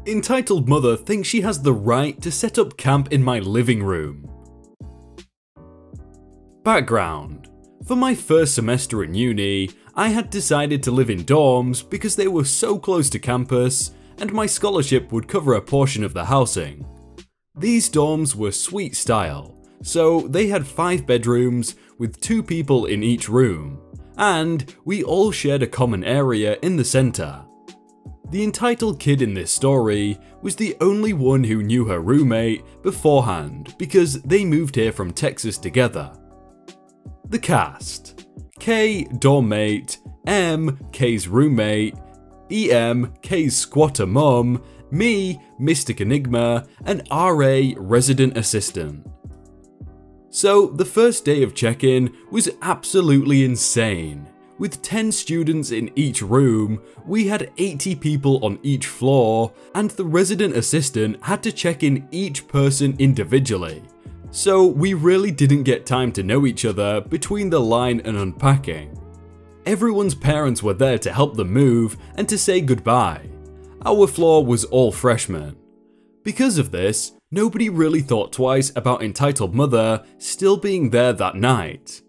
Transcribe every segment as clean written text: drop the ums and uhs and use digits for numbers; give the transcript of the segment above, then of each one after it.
Entitled mother thinks she has the right to set up camp in my living room. Background. For my first semester in uni, I had decided to live in dorms because they were so close to campus and my scholarship would cover a portion of the housing. These dorms were suite style, so they had 5 bedrooms with 2 people in each room, and we all shared a common area in the center. The entitled kid in this story was the only one who knew her roommate beforehand because they moved here from Texas together. The cast: K, dorm mate; M, K's roommate; EM, K's squatter mum; me, Mystic Enigma; and RA, resident assistant. So the first day of check-in was absolutely insane. With 10 students in each room, we had 80 people on each floor, and the resident assistant had to check in each person individually. So we really didn't get time to know each other between the line and unpacking. Everyone's parents were there to help them move and to say goodbye. Our floor was all freshmen. Because of this, nobody really thought twice about entitled mother still being there that night.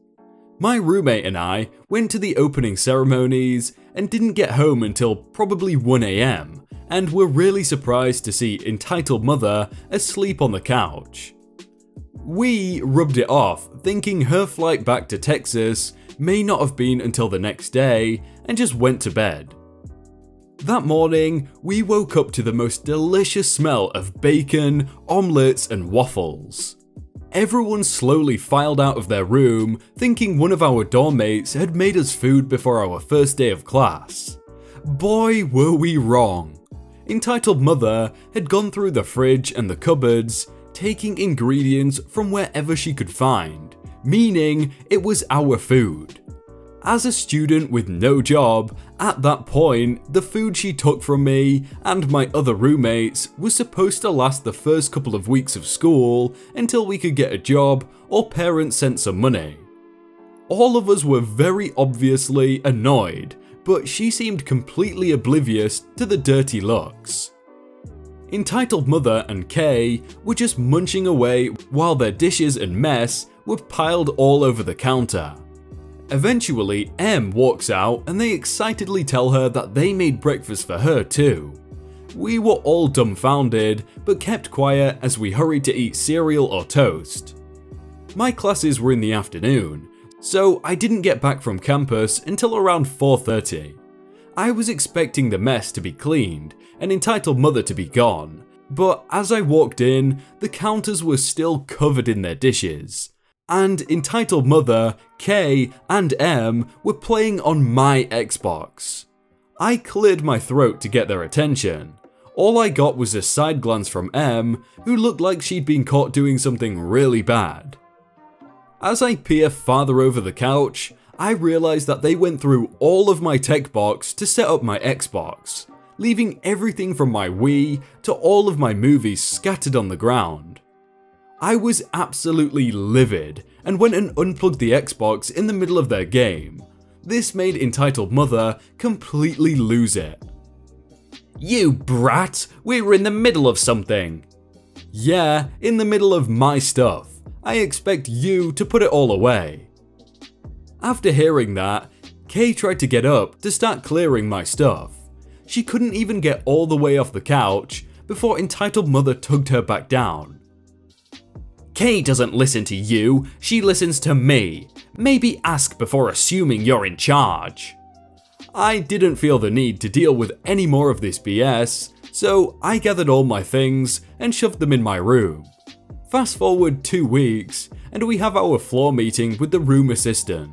My roommate and I went to the opening ceremonies and didn't get home until probably 1 AM, and were really surprised to see entitled mother asleep on the couch. We rubbed it off, thinking her flight back to Texas may not have been until the next day, and just went to bed. That morning, we woke up to the most delicious smell of bacon, omelets, and waffles. Everyone slowly filed out of their room, thinking one of our dorm mates had made us food before our first day of class. Boy, were we wrong. Entitled mother had gone through the fridge and the cupboards, taking ingredients from wherever she could find, meaning it was our food. As a student with no job, at that point, the food she took from me and my other roommates was supposed to last the first couple of weeks of school until we could get a job or parents sent some money. All of us were very obviously annoyed, but she seemed completely oblivious to the dirty looks. Entitled mother and Kay were just munching away while their dishes and mess were piled all over the counter. Eventually, M walks out and they excitedly tell her that they made breakfast for her too. We were all dumbfounded, but kept quiet as we hurried to eat cereal or toast. My classes were in the afternoon, so I didn't get back from campus until around 4:30. I was expecting the mess to be cleaned and entitled mother to be gone, but as I walked in, the counters were still covered in their dishes. And entitled mother, K, and M were playing on my Xbox. I cleared my throat to get their attention. All I got was a side glance from M, who looked like she'd been caught doing something really bad. As I peer farther over the couch, I realized that they went through all of my tech box to set up my Xbox, leaving everything from my Wii to all of my movies scattered on the ground. I was absolutely livid and went and unplugged the Xbox in the middle of their game. This made entitled mother completely lose it. "You brat, we were in the middle of something." "Yeah, in the middle of my stuff. I expect you to put it all away." After hearing that, Kay tried to get up to start clearing my stuff. She couldn't even get all the way off the couch before entitled mother tugged her back down. "Kay doesn't listen to you, she listens to me. Maybe ask before assuming you're in charge." I didn't feel the need to deal with any more of this BS, so I gathered all my things and shoved them in my room. Fast forward 2 weeks, and we have our floor meeting with the room assistant.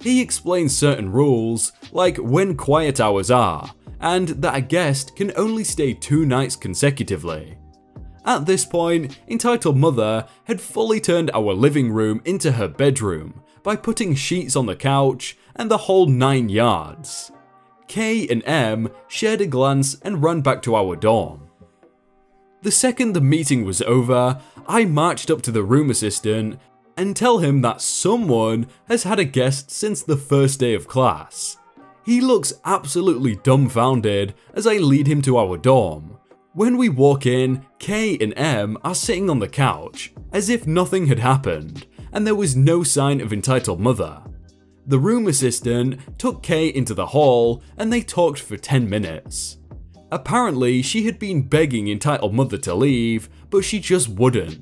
He explains certain rules, like when quiet hours are, and that a guest can only stay 2 nights consecutively. At this point, entitled mother had fully turned our living room into her bedroom by putting sheets on the couch and the whole 9 yards. K and M shared a glance and ran back to our dorm. The second the meeting was over, I marched up to the room assistant and tell him that someone has had a guest since the first day of class. He looks absolutely dumbfounded as I lead him to our dorm. When we walk in, K and M are sitting on the couch, as if nothing had happened, and there was no sign of entitled mother. The room assistant took K into the hall and they talked for 10 minutes. Apparently, she had been begging entitled mother to leave, but she just wouldn't.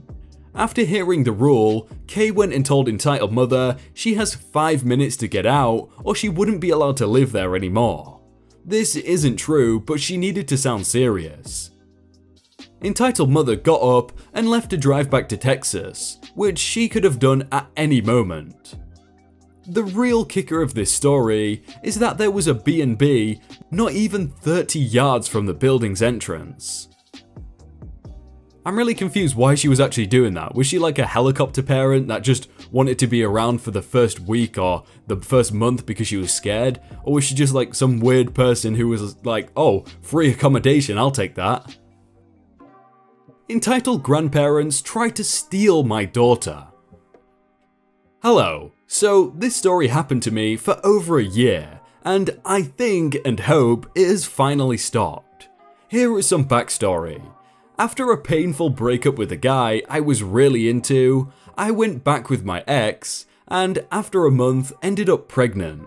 After hearing the rule, K went and told entitled mother she has 5 minutes to get out or she wouldn't be allowed to live there anymore. This isn't true, but she needed to sound serious. Entitled mother got up and left to drive back to Texas, which she could have done at any moment. The real kicker of this story is that there was a B&B not even 30 yards from the building's entrance. I'm really confused why she was actually doing that. Was she like a helicopter parent that just wanted to be around for the first week or the first month because she was scared? Or was she just like some weird person who was like, oh, free accommodation, I'll take that. Entitled grandparents tried to steal my daughter. Hello. So this story happened to me for over a year, and I think and hope it has finally stopped. Here is some backstory. After a painful breakup with a guy I was really into, I went back with my ex, and after a month ended up pregnant.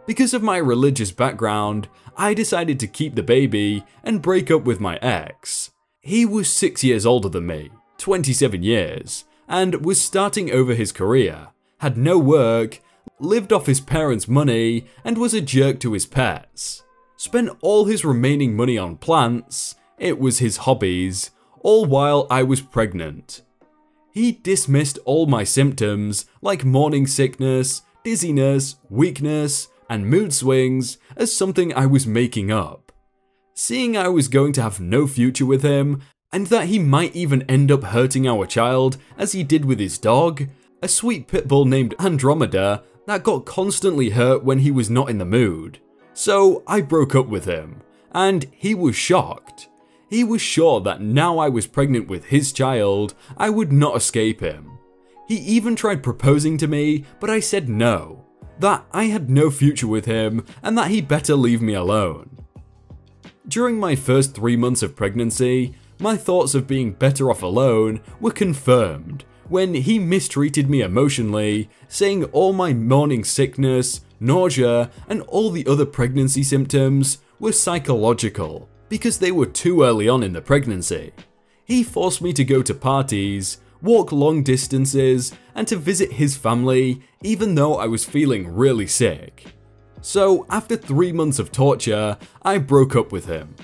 Because of my religious background, I decided to keep the baby and break up with my ex. He was 6 years older than me, 27 years, and was starting over his career. Had no work, lived off his parents' money, and was a jerk to his pets. Spent all his remaining money on plants, it was his hobbies, all while I was pregnant. He dismissed all my symptoms, like morning sickness, dizziness, weakness, and mood swings, as something I was making up. Seeing I was going to have no future with him, and that he might even end up hurting our child, as he did with his dog, a sweet pit bull named Andromeda that got constantly hurt when he was not in the mood. So I broke up with him, and he was shocked. He was sure that now I was pregnant with his child, I would not escape him. He even tried proposing to me, but I said no, that I had no future with him and that he better leave me alone. During my first 3 months of pregnancy, my thoughts of being better off alone were confirmed when he mistreated me emotionally, saying all my morning sickness, nausea, and all the other pregnancy symptoms were psychological because they were too early on in the pregnancy. He forced me to go to parties, walk long distances, and to visit his family even though I was feeling really sick. So after 3 months of torture, I broke up with him.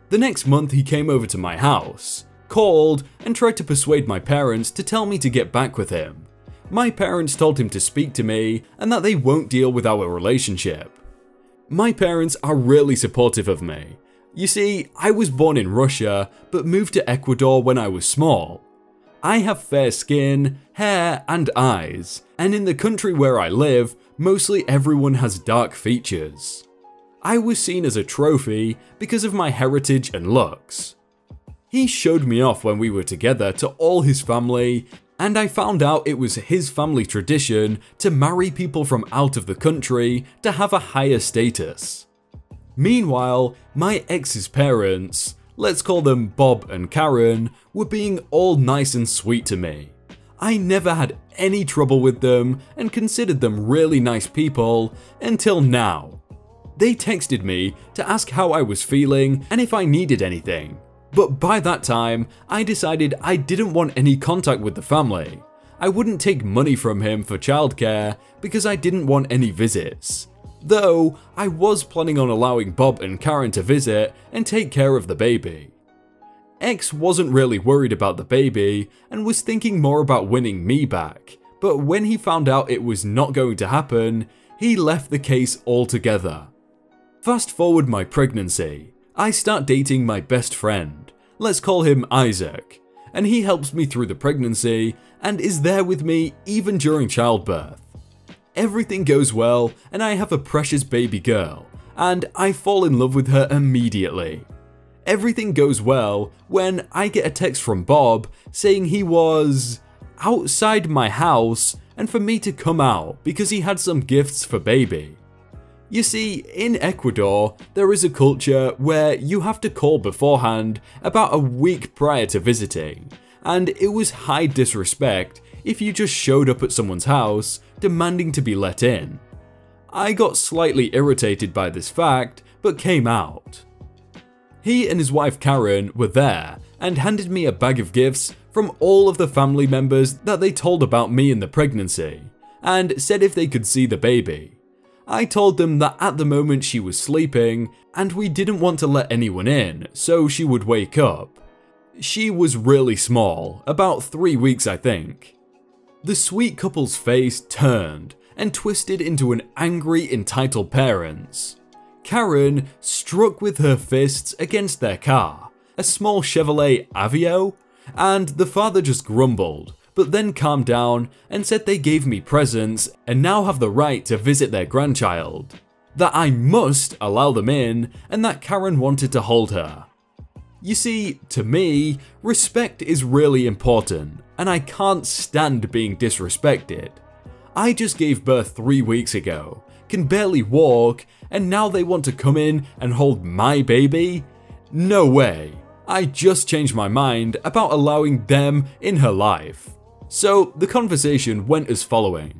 The next month he came over to my house, called, and tried to persuade my parents to tell me to get back with him. My parents told him to speak to me and that they won't deal with our relationship. My parents are really supportive of me. You see, I was born in Russia but moved to Ecuador when I was small. I have fair skin, hair, and eyes, and in the country where I live, mostly everyone has dark features. I was seen as a trophy because of my heritage and looks. He showed me off when we were together to all his family, and I found out it was his family tradition to marry people from out of the country to have a higher status. Meanwhile, my ex's parents, let's call them Bob and Karen, were being all nice and sweet to me. I never had any trouble with them and considered them really nice people until now. They texted me to ask how I was feeling and if I needed anything. But by that time, I decided I didn't want any contact with the family. I wouldn't take money from him for childcare because I didn't want any visits. Though, I was planning on allowing Bob and Karen to visit and take care of the baby. X wasn't really worried about the baby and was thinking more about winning me back, but when he found out it was not going to happen, he left the case altogether. Fast forward my pregnancy. I start dating my best friend, let's call him Isaac, and he helps me through the pregnancy and is there with me even during childbirth. Everything goes well and I have a precious baby girl, and I fall in love with her immediately. Everything goes well when I get a text from Bob saying he was outside my house and for me to come out because he had some gifts for baby. You see, in Ecuador, there is a culture where you have to call beforehand about a week prior to visiting, and it was high disrespect if you just showed up at someone's house demanding to be let in. I got slightly irritated by this fact, but came out. He and his wife Karen were there and handed me a bag of gifts from all of the family members that they told about me in the pregnancy, and said if they could see the baby. I told them that at the moment she was sleeping and we didn't want to let anyone in so she would wake up. She was really small, about 3 weeks I think. The sweet couple's face turned and twisted into an angry entitled parents. Karen struck with her fists against their car, a small Chevrolet Aveo, and the father just grumbled, but then calmed down and said they gave me presents and now have the right to visit their grandchild, that I must allow them in, and that Karen wanted to hold her. You see, to me, respect is really important, and I can't stand being disrespected. I just gave birth 3 weeks ago, can barely walk, and now they want to come in and hold my baby? No way. I just changed my mind about allowing them in her life. So the conversation went as following.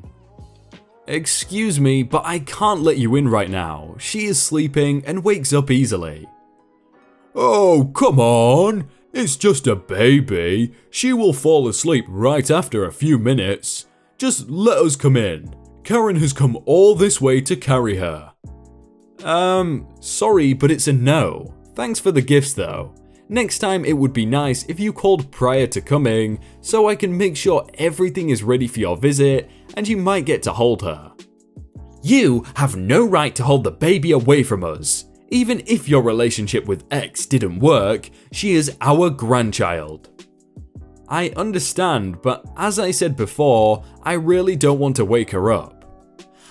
"Excuse me, but I can't let you in right now. She is sleeping and wakes up easily." "Oh, come on. It's just a baby. She will fall asleep right after a few minutes. Just let us come in. Karen has come all this way to carry her." Sorry, but it's a no. Thanks for the gifts though. Next time it would be nice if you called prior to coming so I can make sure everything is ready for your visit and you might get to hold her. "You have no right to hold the baby away from us. Even if your relationship with X didn't work, she is our grandchild." I understand, but as I said before, I really don't want to wake her up.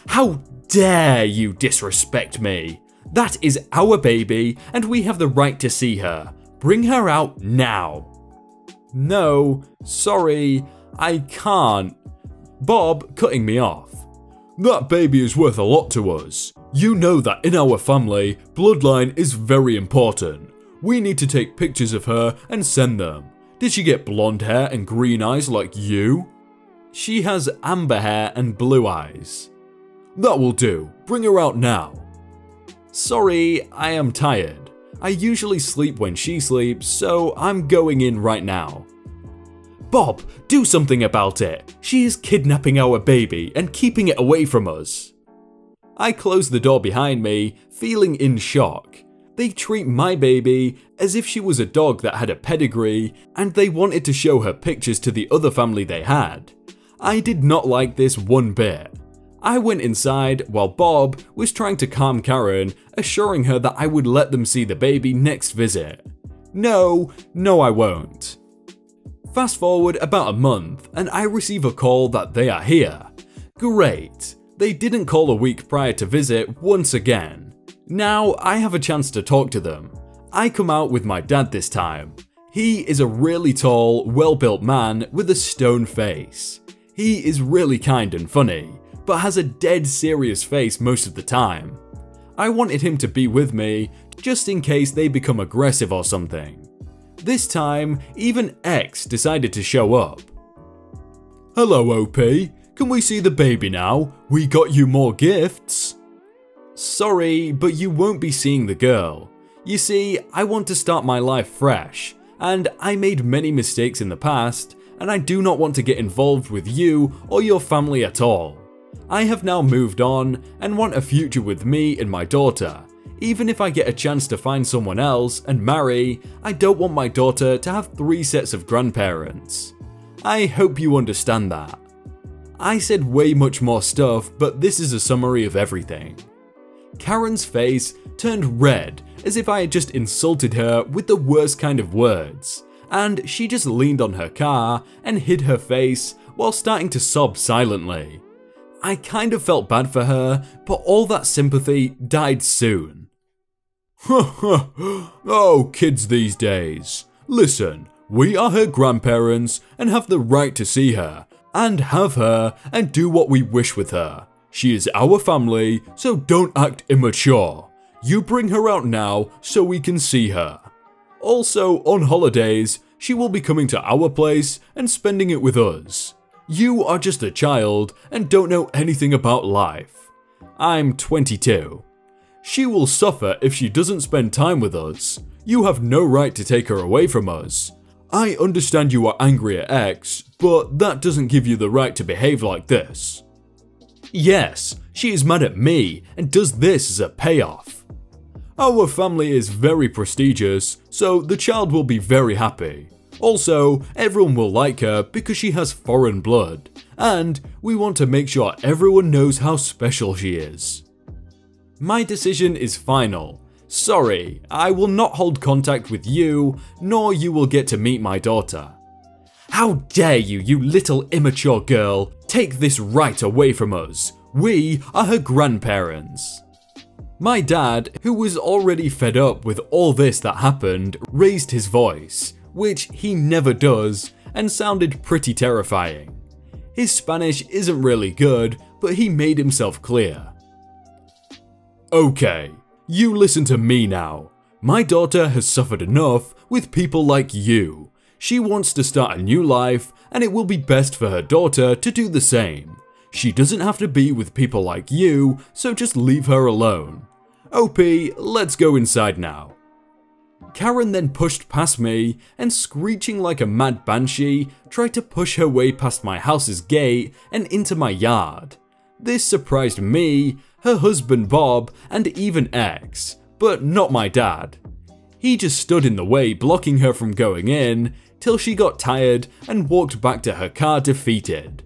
"How dare you disrespect me? That is our baby and we have the right to see her. Bring her out now." "No, sorry, I can't." Bob cutting me off. "That baby is worth a lot to us. You know that in our family, bloodline is very important. We need to take pictures of her and send them. Did she get blonde hair and green eyes like you?" "She has amber hair and blue eyes." "That will do. Bring her out now." "Sorry, I am tired. I usually sleep when she sleeps, so I'm going in right now." "Bob, do something about it. She is kidnapping our baby and keeping it away from us." I closed the door behind me, feeling in shock. They treat my baby as if she was a dog that had a pedigree, and they wanted to show her pictures to the other family they had. I did not like this one bit. I went inside while Bob was trying to calm Karen, assuring her that I would let them see the baby next visit. No, I won't. Fast forward about a month and I receive a call that they are here. Great. They didn't call a week prior to visit once again. Now I have a chance to talk to them. I come out with my dad this time. He is a really tall, well-built man with a stone face. He is really kind and funny, but has a dead serious face most of the time. I wanted him to be with me, just in case they become aggressive or something. This time, even X decided to show up. "Hello OP, can we see the baby now? We got you more gifts." "Sorry, but you won't be seeing the girl. You see, I want to start my life fresh, and I made many mistakes in the past, and I do not want to get involved with you or your family at all. I have now moved on and want a future with me and my daughter. Even if I get a chance to find someone else and marry, I don't want my daughter to have 3 sets of grandparents. I hope you understand that." I said way much more stuff, but this is a summary of everything. Karen's face turned red as if I had just insulted her with the worst kind of words, and she just leaned on her car and hid her face while starting to sob silently. I kind of felt bad for her, but all that sympathy died soon. "Oh, kids these days. Listen, we are her grandparents and have the right to see her, and have her and do what we wish with her. She is our family, so don't act immature. You bring her out now so we can see her. Also, on holidays, she will be coming to our place and spending it with us. You are just a child and don't know anything about life. I'm 22. She will suffer if she doesn't spend time with us. You have no right to take her away from us. I understand you are angry at X, but that doesn't give you the right to behave like this. Yes, she is mad at me and does this as a payoff. Our family is very prestigious, so the child will be very happy. Also, everyone will like her because she has foreign blood, and we want to make sure everyone knows how special she is. My decision is final. Sorry, I will not hold contact with you, nor you will get to meet my daughter. How dare you, you little immature girl, take this right away from us. We are her grandparents. My dad, who was already fed up with all this that happened, raised his voice, which he never does, and sounded pretty terrifying. His Spanish isn't really good, but he made himself clear. Okay, you listen to me now. My daughter has suffered enough with people like you. She wants to start a new life, and it will be best for her daughter to do the same. She doesn't have to be with people like you, so just leave her alone. OP, let's go inside now. Karen then pushed past me and, screeching like a mad banshee, tried to push her way past my house's gate and into my yard. This surprised me, her husband Bob, and even X, but not my dad. He just stood in the way, blocking her from going in, till she got tired and walked back to her car defeated.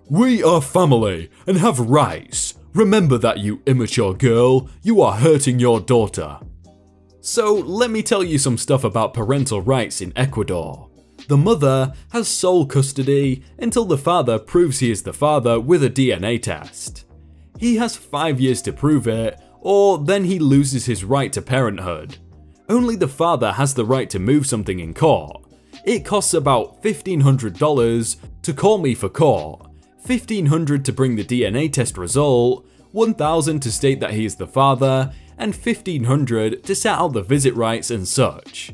We are family and have rights. Remember that, you immature girl. You are hurting your daughter. So let me tell you some stuff about parental rights in Ecuador. The mother has sole custody until the father proves he is the father with a DNA test. He has 5 years to prove it, or then he loses his right to parenthood. Only the father has the right to move something in court. It costs about $1,500 to call me for court, $1,500 to bring the DNA test result, $1,000 to state that he is the father, and $1,500 to set out the visit rights and such.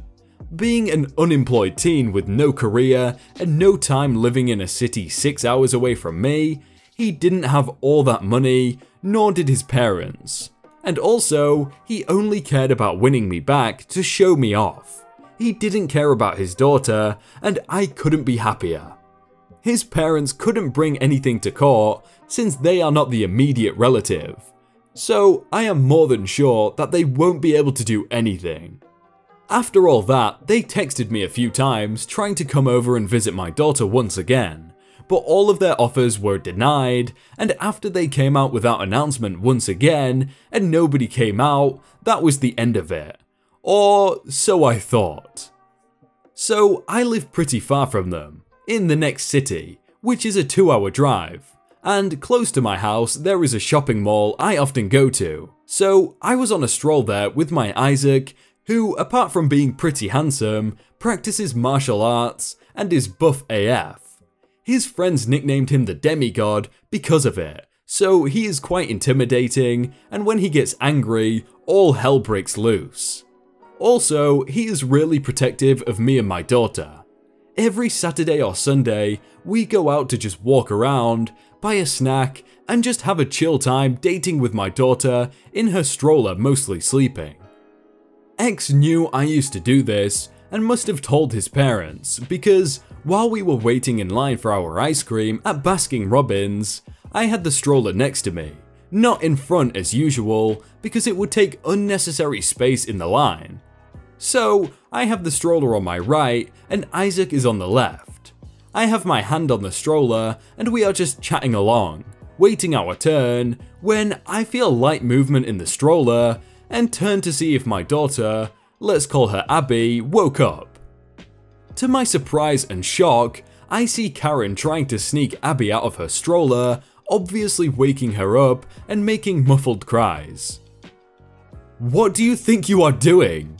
Being an unemployed teen with no career and no time living in a city 6 hours away from me, he didn't have all that money, nor did his parents. And also, he only cared about winning me back to show me off. He didn't care about his daughter, and I couldn't be happier. His parents couldn't bring anything to court since they are not the immediate relative. So I am more than sure that they won't be able to do anything. After all that, they texted me a few times trying to come over and visit my daughter once again, but all of their offers were denied, and after they came out without announcement once again and nobody came out, that was the end of it. Or so I thought. So I live pretty far from them, in the next city, which is a 2-hour drive. And close to my house there is a shopping mall I often go to, so I was on a stroll there with my Isaac, who, apart from being pretty handsome, practices martial arts and is buff AF. His friends nicknamed him the demigod because of it, so he is quite intimidating, and when he gets angry, all hell breaks loose. Also, he is really protective of me and my daughter. Every Saturday or Sunday, we go out to just walk around, buy a snack, and just have a chill time dating with my daughter in her stroller, mostly sleeping. X knew I used to do this and must have told his parents, because while we were waiting in line for our ice cream at Baskin Robbins, I had the stroller next to me, not in front as usual because it would take unnecessary space in the line. So I have the stroller on my right and Isaac is on the left. I have my hand on the stroller and we are just chatting along, waiting our turn, when I feel light movement in the stroller and turn to see if my daughter, let's call her Abby, woke up. To my surprise and shock, I see Karen trying to sneak Abby out of her stroller, obviously waking her up and making muffled cries. "What do you think you are doing?"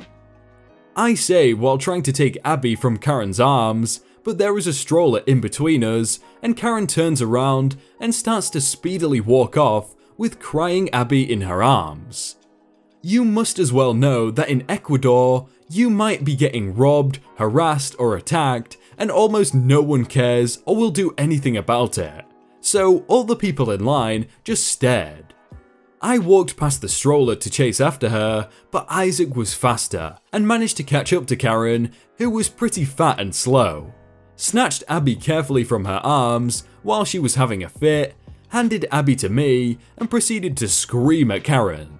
I say while trying to take Abby from Karen's arms, but there is a stroller in between us, and Karen turns around and starts to speedily walk off with crying Abby in her arms. You must as well know that in Ecuador, you might be getting robbed, harassed, or attacked, and almost no one cares or will do anything about it. So all the people in line just stared. I walked past the stroller to chase after her, but Isaac was faster and managed to catch up to Karen, who was pretty fat and slow. Snatched Abby carefully from her arms while she was having a fit, handed Abby to me, and proceeded to scream at Karen.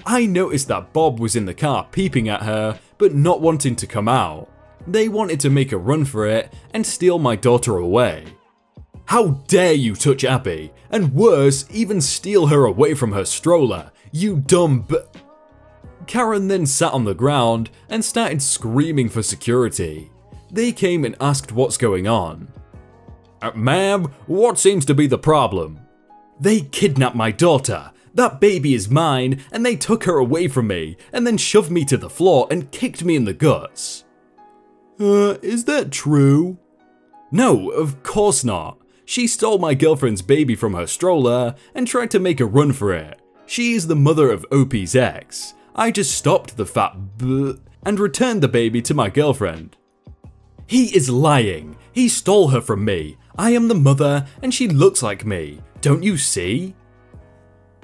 I noticed that Bob was in the car peeping at her, but not wanting to come out. They wanted to make a run for it and steal my daughter away. How dare you touch Abby, and worse, even steal her away from her stroller, you dumb Karen then sat on the ground and started screaming for security. They came and asked what's going on. Ma'am, what seems to be the problem? They kidnapped my daughter. That baby is mine, and they took her away from me, and then shoved me to the floor and kicked me in the guts. Is that true? No, of course not. She stole my girlfriend's baby from her stroller and tried to make a run for it. She is the mother of OP's ex. I just stopped the fat and returned the baby to my girlfriend. He is lying. He stole her from me. I am the mother, and she looks like me. Don't you see?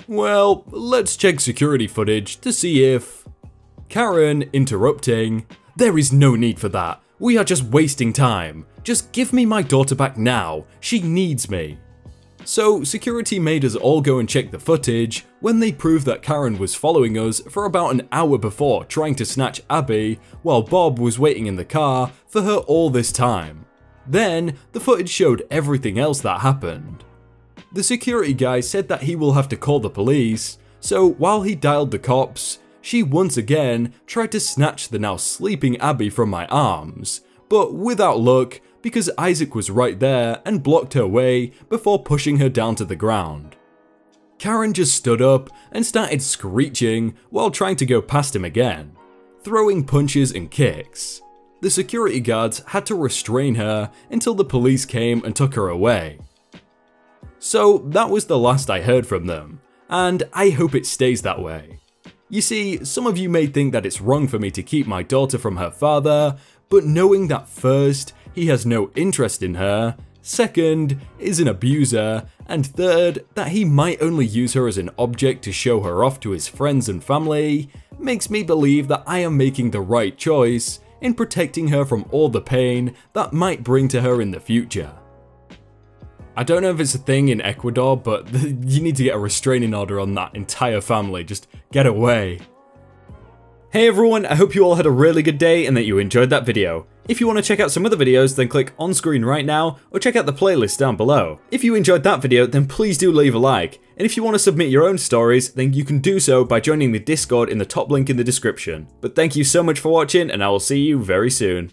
Well, let's check security footage to see if... Karen interrupting. There is no need for that. We are just wasting time. Just give me my daughter back now. She needs me. So security made us all go and check the footage when they proved that Karen was following us for about an hour before trying to snatch Abby while Bob was waiting in the car for her all this time. Then the footage showed everything else that happened. The security guy said that he will have to call the police, so while he dialed the cops, she once again tried to snatch the now sleeping Abby from my arms, but without luck because Isaac was right there and blocked her way before pushing her down to the ground. Karen just stood up and started screeching while trying to go past him again, throwing punches and kicks. The security guards had to restrain her until the police came and took her away. So that was the last I heard from them, and I hope it stays that way. You see, some of you may think that it's wrong for me to keep my daughter from her father, but knowing that first, he has no interest in her, second, is an abuser, and third, that he might only use her as an object to show her off to his friends and family, makes me believe that I am making the right choice in protecting her from all the pain that might bring to her in the future. I don't know if it's a thing in Ecuador, but you need to get a restraining order on that entire family. Just get away. Hey everyone, I hope you all had a really good day and that you enjoyed that video. If you want to check out some other videos, then click on screen right now, or check out the playlist down below. If you enjoyed that video, then please do leave a like. And if you want to submit your own stories, then you can do so by joining the Discord in the top link in the description. But thank you so much for watching, and I will see you very soon.